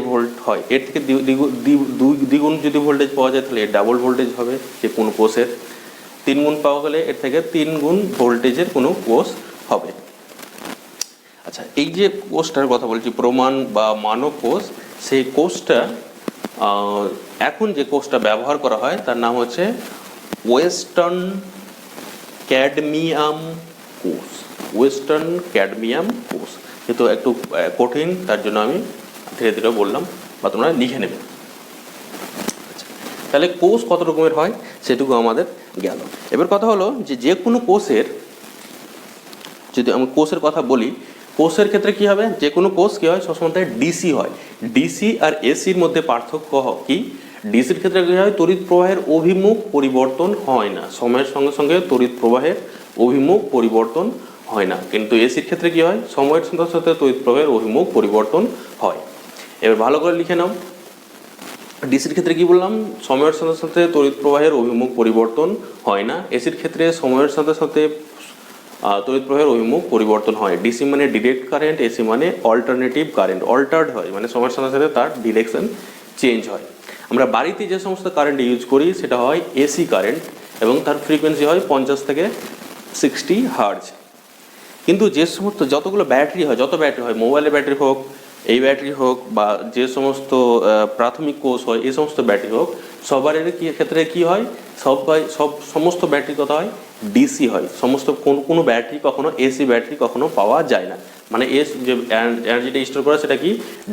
ভোল্ট হয়, এর থেকে দ্বিগুণ যদি ভোল্টেজ পাওয়া যায় তাহলে এর ডাবল ভোল্টেজ হবে যে কোনো কোষের। 3 গুণ পাওয়া গেলে এর থেকে 3 গুণ ভোল্টেজের কোনো কোষ হবে। আচ্ছা, এই যে কোষটার কথা বলছি প্রমাণ বা মানক কোষ, সেই কোষটা এখন যে কোষটা ব্যবহার করা হয় তার নাম হচ্ছে ওয়েস্টার্ন ক্যাডমিয়াম কোষ। ওয়েস্টার্ন ক্যাডমিয়াম কোষ যেহেতু একটু কঠিন তার জন্য আমি ধীরে ধীরে বললাম, বা তোমরা লিখে নেবে। আচ্ছা, তাহলে কোষ কত রকমের হয় সেটুকু আমাদের গেল। এবার কথা হলো যে কোনো কোষের, যদি আমি কোষের কথা বলি, কোষের ক্ষেত্রে কি হবে, যে কোনো কোষ কি হয় সবসময় ডিসি হয়। ডিসি আর এসির মধ্যে পার্থক্য কি, ডিসির ক্ষেত্রে কী হয়, তড়িৎ প্রবাহের অভিমুখ পরিবর্তন হয় না, সময়ের সঙ্গে সঙ্গে তড়িৎ প্রবাহের অভিমুখ পরিবর্তন হয় না। কিন্তু এসির ক্ষেত্রে কি হয়, সময়ের সাথে সাথে তড়িৎ প্রবাহের অভিমুখ পরিবর্তন হয়। এবার ভালো করে লিখে নাও, ডিসির ক্ষেত্রে কি বললাম, সময়ের সাথে সাথে তড়িৎ প্রবাহের অভিমুখ পরিবর্তন হয় না। এসির ক্ষেত্রে সময়ের সাথে সাথে তড়িৎ প্রবাহের অভিমুখ পরিবর্তন হয়। ডিসি মানে ডিরেক্ট কারেন্ট, এসি মানে অল্টারনেটিভ কারেন্ট, অল্টার্ড হয় মানে সময়ের সাথে সাথে তার ডিরেকশন চেঞ্জ হয়। আমরা বাড়িতে যে সমস্ত কারেন্ট ইউজ করি সেটা হয় এসি কারেন্ট এবং তার ফ্রিকোয়েন্সি হয় 50 থেকে 60 হার্জ। কিন্তু যে সমস্ত যতগুলো ব্যাটারি হয়, যত ব্যাটারি হয়, মোবাইলের ব্যাটারি হোক, এই ব্যাটারি হোক, বা যে সমস্ত প্রাথমিক কোষ হয়, এই সমস্ত ব্যাটারি হোক, সবার ক্ষেত্রে কি হয়, সমস্ত ব্যাটারি কথা হয় ডিসি হয়। সমস্ত কোনো ব্যাটারি কখনো এসি ব্যাটারি কখনো পাওয়া যায় না। মানে যে এনার্জিটা স্টোর করা সেটা কি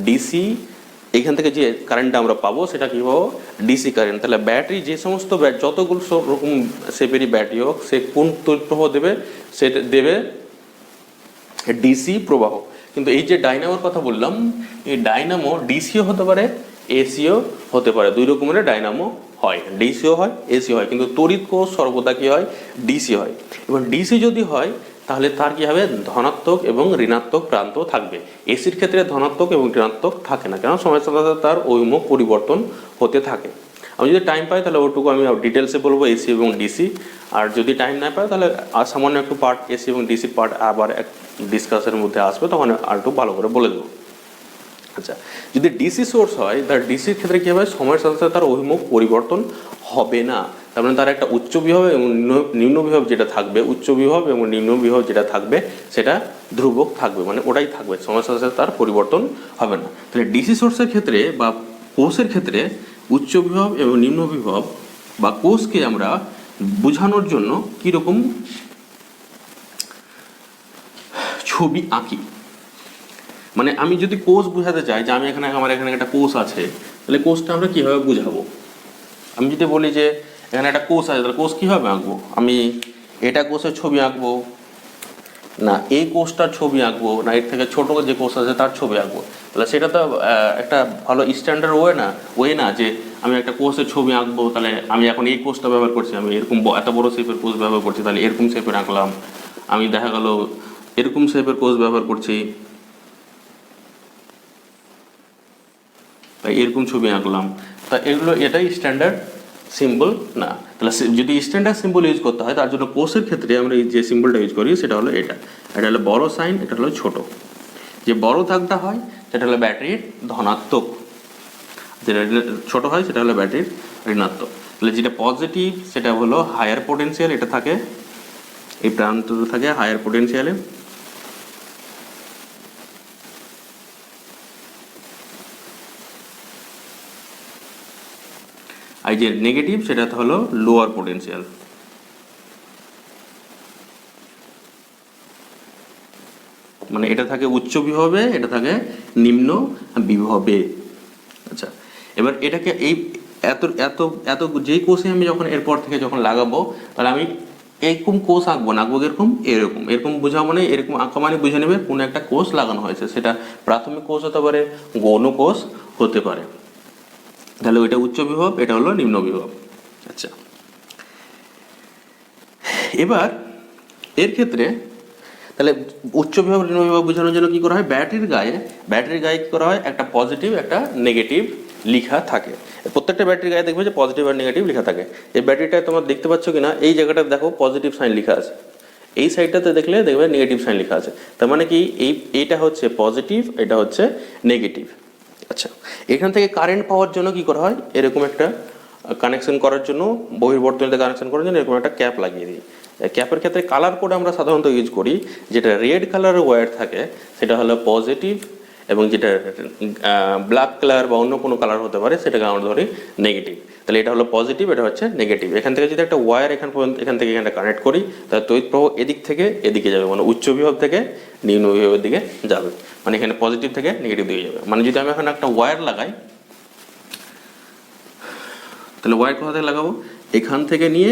ডিসি, এখান থেকে যে কারেন্টটা আমরা পাবো সেটা কী পাবো, ডিসি কারেন্ট। তাহলে ব্যাটারি যে সমস্ত যতগুলো রকম শেপেরই ব্যাটারি হোক, সে কোন তড়িৎ প্রবাহ দেবে, সেটা দেবে ডিসি প্রবাহ। কিন্তু এই যে ডাইনামোর কথা বললাম, এই ডাইনামো ডিসিও হতে পারে, এসিও হতে পারে। দুই রকমের ডাইনামো হয়, ডিসিও হয়, এসি হয়, কিন্তু তড়িৎ কোষ সর্বদা কী হয়, ডিসি হয়। এবং ডিসি যদি হয় তাহলে তার কী হবে, ধনাত্মক এবং ঋণাত্মক প্রান্ত থাকবে। এসির ক্ষেত্রে ধনাত্মক এবং ঋণাত্মক থাকে না, কেন সময়ের সাথে সাথে তার অভিমুখ পরিবর্তন হতে থাকে। আমি যদি টাইম পাই তাহলে ওটুকু আমি ডিটেলসে বলবো এসি এবং ডিসি, আর যদি টাইম না পাই তাহলে সামান্য একটু পার্ট এসি এবং ডিসি পার্ট আবার এক ডিসকাসের মধ্যে আসবে, তখন আর একটু ভালো করে বলে দেবো। আচ্ছা, যদি ডিসি সোর্স হয়, তার ডিসির ক্ষেত্রে কী হবে, সময়ের সাথে সাথে তার অভিমুখ পরিবর্তন হবে না। তার মানে তার একটা উচ্চ বিভব এবং নিম্ন বিভব যেটা থাকবে, উচ্চ বিভব এবং নিম্ন বিভব যেটা থাকবে সেটা ধ্রুবক থাকবে, মানে ওটাই থাকবে, সময়ের সাথে সাথে তার পরিবর্তন হবে না। তাহলে ডিসি সোর্সের ক্ষেত্রে বা কোষের ক্ষেত্রে উচ্চ বিভব এবং নিম্ন বিভব বা কোষকে আমরা বোঝানোর জন্য কীরকম ছবি আঁকি। মানে আমি যদি কোষ বোঝাতে চাই যে আমার এখানে একটা কোষ আছে, তাহলে কোষটা আমরা কীভাবে বুঝাবো? আমি যদি বলি যে এখানে একটা কোষ আছে, তাহলে কোষ কীভাবে আঁকবো? আমি এটা কোষের ছবি আঁকবো না এই কোষটার ছবি আঁকবো, না এর থেকে ছোটো যে কোষ আছে তার ছবি আঁকবো? তাহলে সেটা তো একটা ভালো স্ট্যান্ডার্ড ওয়ে না যে আমি একটা কোষের ছবি আঁকবো, তাহলে আমি এখন এই কোষটা ব্যবহার করছি, আমি এরকম এত বড় শেপের কোষ ব্যবহার করছি, তাহলে এরকম শেপের আঁকলাম। আমি দেখা গেল এরকম শেপের কোষ ব্যবহার করছি, তাই এরকম ছবি আঁকলাম। তা এটাই স্ট্যান্ডার্ড সিম্বল না। তাহলে যদি স্ট্যান্ডার্ড সিম্বল ইউজ করতে হয়, তার জন্য কোষের ক্ষেত্রে আমরা এই যে সিম্বলটা ইউজ করি সেটা হলো এটা হলো বড় সাইন, এটা হলো ছোট। যে বড় দাগটা হয় সেটা হলো ব্যাটারির ধনাত্মক, যেটা ছোট হয় সেটা হলো ব্যাটারির ঋণাত্মক। তাহলে যেটা পজিটিভ সেটা হলো হায়ার পোটেনশিয়াল, এটা থাকে এই প্রান্তটা থাকে হায়ার পোটেনশিয়ালে। আর যে নেগেটিভ সেটা হলো লোয়ার পোটেনশিয়াল। মানে এটা থাকে উচ্চ বিভবে, এটা থাকে নিম্ন বিভবে। আচ্ছা, এবার এটাকে এই এত এত এত যেই কোষে আমি যখন এরপর থেকে যখন লাগাবো, তাহলে আমি এরকম কোষ আঁকবো না, আঁকবো এরকম বোঝা, মানে এরকম আঁকা মানে বুঝে নেবে কোনো একটা কোষ লাগানো হয়েছে, সেটা প্রাথমিক কোষ হতে পারে, গৌণ কোষ হতে পারে। তাহলে ওইটা উচ্চ বিভব, এটা হলো নিম্ন বিভব। আচ্ছা, এবার এর ক্ষেত্রে তাহলে উচ্চ বিভব নিম্ন বিভব বোঝানোর জন্য কী করা হয়, ব্যাটারির গায়ে কী করা হয়, একটা পজিটিভ একটা নেগেটিভ লিখা থাকে। প্রত্যেকটা ব্যাটারির গায়ে দেখবে যে পজিটিভ আর নেগেটিভ লেখা থাকে। এই ব্যাটারিটা তোমরা দেখতে পাচ্ছ কিনা, এই জায়গাটা দেখো পজিটিভ সাইন লেখা আছে, এই সাইডটাতে দেখলে দেখবে নেগেটিভ সাইন লেখা আছে। তার মানে কি এইটা হচ্ছে পজিটিভ, এটা হচ্ছে নেগেটিভ। আচ্ছা, এখান থেকে কারেন্ট পাওয়ার জন্য কি করা হয়, এরকম একটা কানেকশন করার জন্য, বহির্বর্তনীতে কানেকশন করার জন্য এরকম একটা ক্যাপ লাগিয়ে দিই। ক্যাপের ক্ষেত্রে কালার কোড আমরা সাধারণত ইউজ করি, যেটা রেড কালারের ওয়্যার থাকে সেটা হলো পজিটিভ, এবং যেটা ব্ল্যাক কালার বা অন্য কোনো কালার হতে পারে সেটাকে আমরা ধরি নেগেটিভ। তাহলে এটা হলো পজিটিভ, এটা হচ্ছে নেগেটিভ। এখান থেকে যদি একটা ওয়্যার এখান থেকে এখানে কানেক্ট করি, তাহলে তড়িৎ প্রবাহ এদিক থেকে এদিকে যাবে, মানে উচ্চ বিভব থেকে নিম্ন বিভবের দিকে যাবে, মানে এখানে পজিটিভ থেকে নেগেটিভ দিকে যাবে। মানে যদি আমি এখানে একটা ওয়্যার লাগাই, তাহলে ওয়্যার কোথা থেকে লাগাবো, এখান থেকে নিয়ে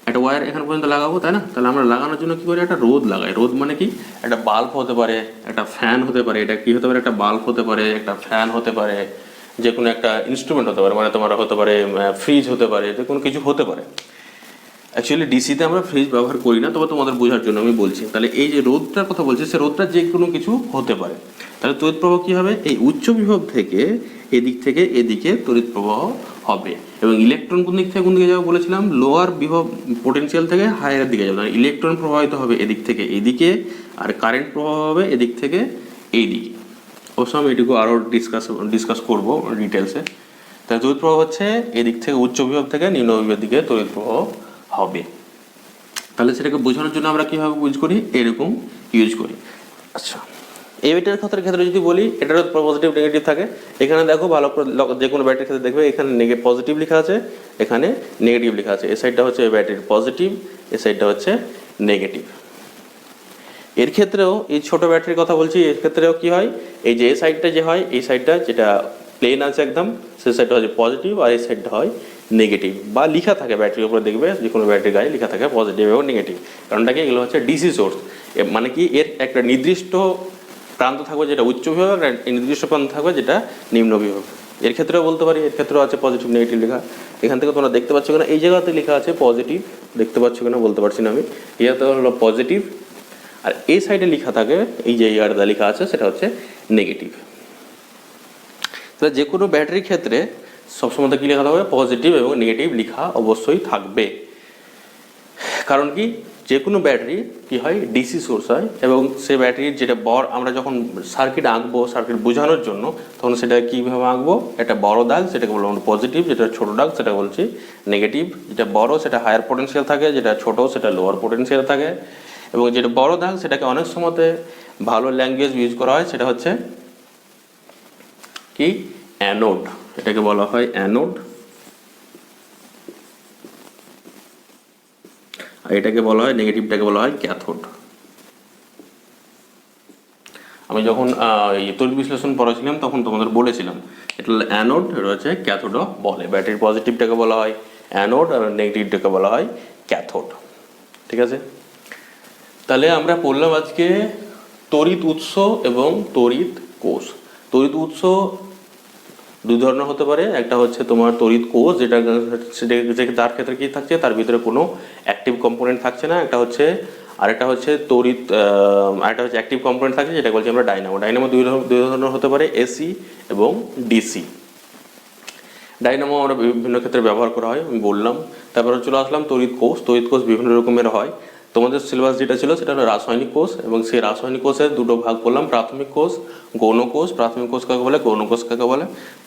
একটা ওয়্যার এখান পর্যন্ত লাগাবো, তাই না? তাহলে আমরা লাগানোর জন্য কী করি, একটা রোদ লাগাই। রোদ মানে কি, একটা বাল্ব হতে পারে, একটা ফ্যান হতে পারে, এটা কি হতে পারে, একটা বাল্ব হতে পারে, একটা ফ্যান হতে পারে, যে কোনো একটা ইনস্ট্রুমেন্ট হতে পারে, মানে তোমার হতে পারে ফ্রিজ হতে পারে, যে কোনো কিছু হতে পারে। অ্যাকচুয়ালি ডিসিতে আমরা ফ্রিজ ব্যবহার করি না, তবে তোমাদের বোঝার জন্য আমি বলছি। তাহলে এই যে রোদটার কথা বলছি, সে রোদটা যে কোনো কিছু হতে পারে। তাহলে তড়িৎ প্রবাহ কী হবে, এই উচ্চ বিভব থেকে এদিক থেকে এদিকে তড়িৎ প্রবাহ হবে। এবং ইলেকট্রন কোন দিক থেকে কোন দিকে যাবে বলেছিলাম, লোয়ার বিভব পোটেনশিয়াল থেকে হায়ারের দিকে যাবে। ইলেকট্রন প্রবাহিত হবে এদিক থেকে এইদিকে, আর কারেন্ট প্রবাহ হবে এদিক থেকে এইদিকে। অবশ্য আমি এটুকু আরও ডিসকাস করবো ডিটেলসে। তাই তড়িৎ প্রবাহ হচ্ছে এদিক থেকে উচ্চ বিভব থেকে নিম্ন বিভবের দিকে তড়িৎ প্রবাহ হবে। তাহলে সেটাকে বোঝানোর জন্য আমরা কীভাবে ইউজ করি, এরকম ইউজ করি। আচ্ছা, এই ব্যাটারির ক্ষেত্রে যদি বলি, এটারও পজিটিভ নেগেটিভ থাকে। এখানে দেখো ভালো করে, যে কোনো ব্যাটারির ক্ষেত্রে দেখবে এখানে পজিটিভ লেখা আছে, এখানে নেগেটিভ লেখা আছে। এই সাইডটা হচ্ছে ব্যাটারির পজিটিভ, এই সাইডটা হচ্ছে নেগেটিভ। এর ক্ষেত্রেও এই ছোট ব্যাটারির কথা বলছি, এর ক্ষেত্রেও কি হয়, এই যে এই সাইডটা যে হয়, এই সাইডটা যেটা প্লেন আছে একদম, সেই সাইডটা হচ্ছে পজিটিভ, আর এই সাইডটা হয় নেগেটিভ। বা লেখা থাকে ব্যাটারির উপরে, দেখবে যে কোনো ব্যাটারির গায়ে লেখা থাকে পজিটিভ এবং নেগেটিভ। কারণটা কি, এগুলো হচ্ছে ডিসি সোর্স। মানে কি, এর একটা নির্দিষ্ট প্রান্ত থাকবে যেটা উচ্চ বিভব, একটা নির্দিষ্ট প্রান্ত থাকবে যেটা নিম্ন বিভব। এর ক্ষেত্রেও বলতে পারি, এর ক্ষেত্রেও আছে পজিটিভ নেগেটিভ লেখা। এখান থেকে তোমরা দেখতে পাচ্ছ কিনা, এই জায়গাতে লেখা আছে পজিটিভ, দেখতে পাচ্ছ কিনা বলতে পারছি না আমি। ইয়াতে হলো পজিটিভ, আর এই সাইডে লেখা থাকে, এই যে ইয়ারদা লেখা আছে সেটা হচ্ছে নেগেটিভ। তাহলে যে কোনো ব্যাটারির ক্ষেত্রে সবসময় কি লেখা থাকবে, পজিটিভ এবং নেগেটিভ লেখা অবশ্যই থাকবে। কারণ কি, যে কোনো ব্যাটারি কি হয়, ডিসি সোর্স হয়, এবং সে ব্যাটারির যেটা আমরা যখন সার্কিট আঁকবো, সার্কিট বোঝানোর জন্য, তখন সেটা কীভাবে আঁকবো, একটা বড় দাগ সেটাকে বলবো আমরা পজিটিভ, যেটা ছোট দাগ সেটা বলছি নেগেটিভ। যেটা বড় সেটা হায়ার পোটেনশিয়াল থাকে, যেটা ছোট সেটা লোয়ার পোটেনশিয়াল থাকে। এবং যেটা বড় দাগ সেটাকে অনেক সময়তে ভালো ল্যাঙ্গুয়েজ ইউজ করা হয়, সেটা হচ্ছে কি, অ্যানোড। এটাকে বলা হয় অ্যানোড, আর এটাকে বলা হয়, নেগেটিভটাকে বলা হয় ক্যাথোড। আমি যখন তড়িৎ বিশ্লেষণ পড়াছিলাম তখন তোমাদের বলেছিলাম, এটা হলো অ্যানোড, এটা হচ্ছে ক্যাথোডও বলে। ব্যাটারির পজিটিভটাকে বলা হয় অ্যানোড, আর নেগেটিভটাকে বলা হয় ক্যাথোড। ঠিক আছে, তাহলে আমরা পড়লাম আজকে তড়িৎ উৎস এবং তড়িৎ কোষ। তড়িৎ উৎস দুই ধরনের হতে পারে, একটা হচ্ছে তোমার তড়িৎ কোষ, যেটা তার ক্ষেত্রে কি থাকছে, তার ভিতরে কোনো অ্যাক্টিভ কম্পোনেন্ট থাকছে না। আরেকটা হচ্ছে আরেকটা হচ্ছে অ্যাক্টিভ কম্পোনেন্ট থাকছে, যেটা বলছি আমরা ডাইনামো। ডাইনামো দুই ধরনের হতে পারে, এসি এবং ডিসি। ডাইনামো আমরা বিভিন্ন ক্ষেত্রে ব্যবহার করা হয়, আমি বললাম। তারপরে চলে আসলাম তড়িৎ কোষ। তড়িৎ কোষ বিভিন্ন রকমের হয়। তোমাদের সিলেবাস যেটা ছিল সেটা হলো রাসায়নিক কোষ, এবং সেই রাসায়নিক কোষের দুটো ভাগ করলাম, প্রাথমিক কোষ, গৌণ কোষ। প্রাথমিক কোষ কাকে বলে, গৌণ কোষ কাকে বলে,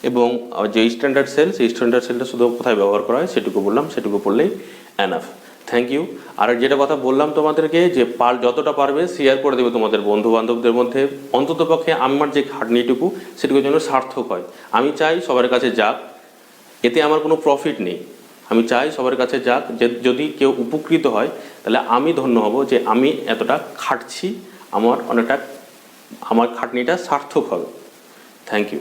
এবং যে স্ট্যান্ডার্ড সেল, সেই স্ট্যান্ডার্ড সেলটা শুধু কোথায় ব্যবহার করা হয় সেটুকু বললাম, সেটুকু পড়লেই এনাফ। Thank you. আর যেটা কথা বললাম তোমাদেরকে, যে যতটা পারবে শেয়ার করে দেবে তোমাদের বন্ধু বান্ধবদের মধ্যে, অন্ততপক্ষে আমার যে খাটনিটুকু সেটুকুর জন্য সার্থক হয়। আমি চাই সবার কাছে যাক, এতে আমার কোনো প্রফিট নেই। আমি চাই সবার কাছে যাক, যে যদি কেউ উপকৃত হয় তাহলে আমি ধন্য হব, যে আমি এতটা খাটছি, আমার খাটনিটা সার্থক হবে। Thank you.